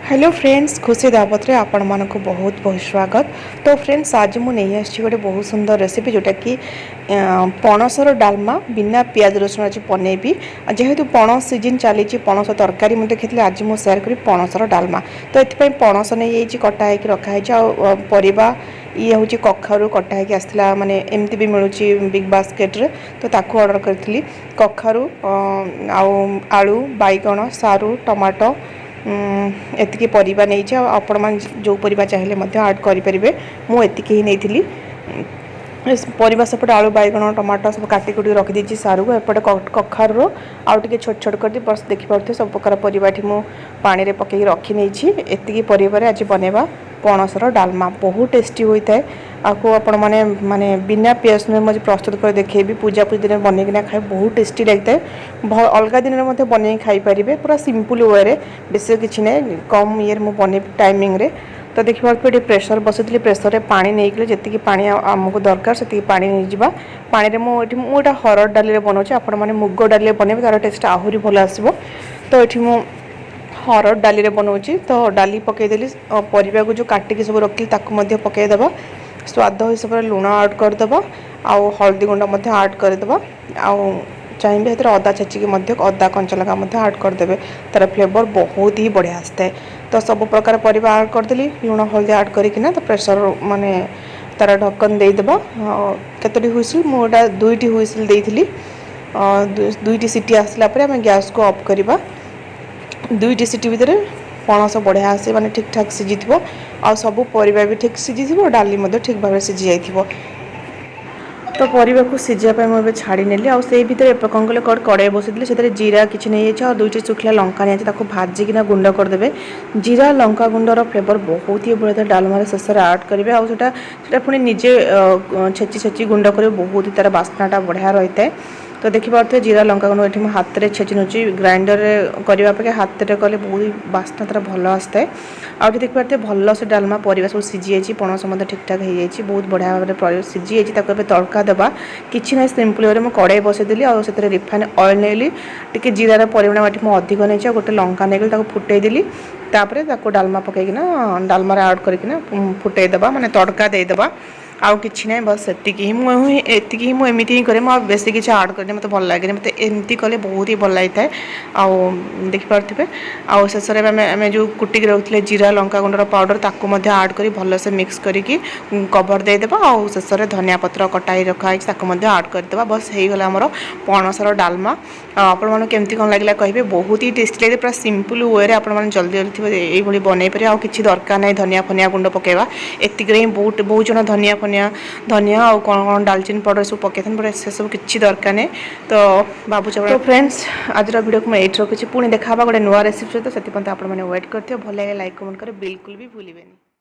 Hello friends, खुशी दावत रे आपण मानक बहुत बहुत स्वागत। तो फ्रेंड्स, आज मुझे गोटे बहुत सुंदर रेसिपी जोटा कि पणसर डालमा बिना पियाज रसुण आज बनैबी। जेहेतु पणस सीजन चली पणस तरकारी मुझे देखी आज मुझे सेयार करी पणसर डालमा। तो ये पणस नहीं कटा हो रखाई परिवा ये हूँ कखारू कटा हो आसला माने एमती भी मिलूँ बिग बास्केट रे। तो ताकू ऑर्डर करी कखारू आलू बैगण सारू टमाटो एतिकी परिबा नहीं आपण मान जो परिबा चाहिए ऐड करेंगे। मुझे ही नहीं परिबा सेपटे आलू बैगण टमाटो सब काटी कुटी रखीदी सारू एपटे कखार आउ टे छोट छोट कर बस देखिपे सब प्रकार परिबा मु पानी पकई रखी नहीं। एतिकी परिबार आज बनैबा पणसर डालमा बहुत टेस्टी होता है। आपको आपण माने माने बिना पियाज में मुझे प्रस्तुत कर देखेबी। पूजा पूजा दिन बनैकिना खाए बहुत टेस्टी लगता है। अलग दिन में बन खाई पारे पूरा सिंपल वे बेस किसी ना कम ये बन टाइमिंग रे। तो देखिए ये प्रेसर बसुली प्रेसर रे पानी नहीं जी पानी आमको दरकार से पानी नहीं जावा पानी मुझे हरड़ डाली बनाऊँ आपण मैंने मुग डाली बनैबे तार टेस्ट आहरी भल आसो। तो ये मु हरड़ डाली बनाऊँ तो डाली पकईदेली परिवा को जो काटिकी सब रखी पकईदेवा स्वाद हिसाब से लुण ऐड करदे आउ हल्दी गुंड ऐड करदे आउ चाहिए हमें अदा छेचिकी अदा कंचा लगा ऐड करदे तार फ्लेवर बहुत ही बढ़िया आसता है। तो सब प्रकार परिवा ऐड करदेली लुण हल्दी ऐड करना तो प्रेसर माने तार ढक्कन देदेबा केतोटी हुइसिल मुझे दुईटी हुइसिल देइथिली। दुईटी सीटी आसला परे आम गैस को ऑफ करवा। दुईटी सीटी भितर पणस बढ़िया आसे माने ठीक ठाक सीझी थो आ सब परिवा भी ठीक सीझी थो डाली ठीक भाव सीझी जाइथिबो। तो परिवा को सीझापी मुझे छाड़ी नेली आ से भितर कौन कले कड़े बसई से जीरा किसी नहीं और दुईटी सुखला लंका नहीं भाजिकिना गुंड करदे। जीरा लंका गुंडर फ्लेवर बहुत ही बढ़िया डालमार शेष ऐड करेंगे आटा पुणी निजे छेची छेची गुंड कर बहुत ही तार बास्नाटा बढ़िया रही है। तो देखिए जीरा लंका गुंड ये हाथ में छेची नौची ग्राइंडर करने अपेक्षा हाथ में कले बहुत ही बास्ना तार भल आसता है। आगे देखिए भल से डालमा परिवा सब सीझी जाइए पणस ठीक ठाक हो जाए बहुत बढ़िया भाव में सीझी जाइए तड़का देवा किसी ना सिंपल वे मुझे कड़े बसईदेली और रिफाइन ऑयल नहीं टी जीरार परिमाण मुझे अधिक नहीं गोटे लंका नहीं फुटेदेली तापर डालमा पकईकिना डालमार ऐड करना फुटेदेवा माने तड़का देदेवा आउ कि ना बस एतिकी ही मुझे ही करे बेसी किसी ऐड करनी मत भल लगे मत एमती कले बहुत ही भल लगी है। आउ देखिपे आउ शेष में जो कुटिक रखते जीरा लंका गुंडर पाउडर ताकू ऐड कर भल से मिक्स करके कवर देदेबा आउ शेष में धनिया पत्र कटाई रखाई ऐड करदे बस हो गला आमर पणसर डालमा। आपण मैंने केमती कौन लगे कहे बहुत ही टेस्टी लगे पूरा सिंपल वे आपने जल्दी जल्दी ये बन पारे आ कि दरकार नहीं धनिया फनिया गुंड पकेवा एतिक बहुत बहुत जन धनिया धनिया और कौन कौन दालचीनी पाउडर सब पकई बट से सब किसी दरकार नहीं। तो बाबू तो फ्रेंड्स आज वीडियो को मैं ये रखी पुणी देखा गोटे नुआ रेसिपी सहित से आपने वेट करते भल लगे लाइक कमेंट कर बिल्कुल भी भूलें।